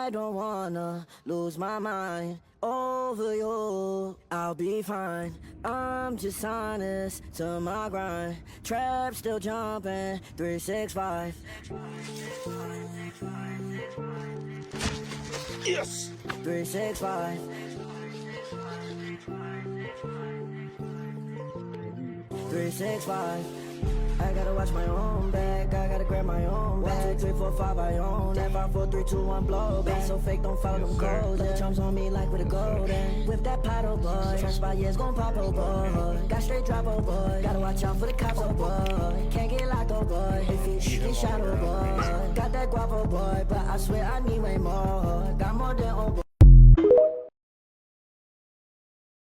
I don't wanna lose my mind over you. I'll be fine. I'm just honest to my grind. Trap still jumping, 365. Yes. 365. 365. I gotta watch my own back, I gotta grab my own back. 1, 2, 3, 4, 5, I own that. 5, 4, 3, 2, 1, blow back. So fake, don't follow them codes. Let the chumps on me like with a golden. Whip that paddle, boy. Transpire, yeah, it's gon' pop, oh boy. Got straight drop, oh boy. Gotta watch out for the cops, oh boy. Can't get locked, oh boy. If you shoot, get shot, oh boy. Got that guapo, boy, but I swear I need way more. Got more than oh boy.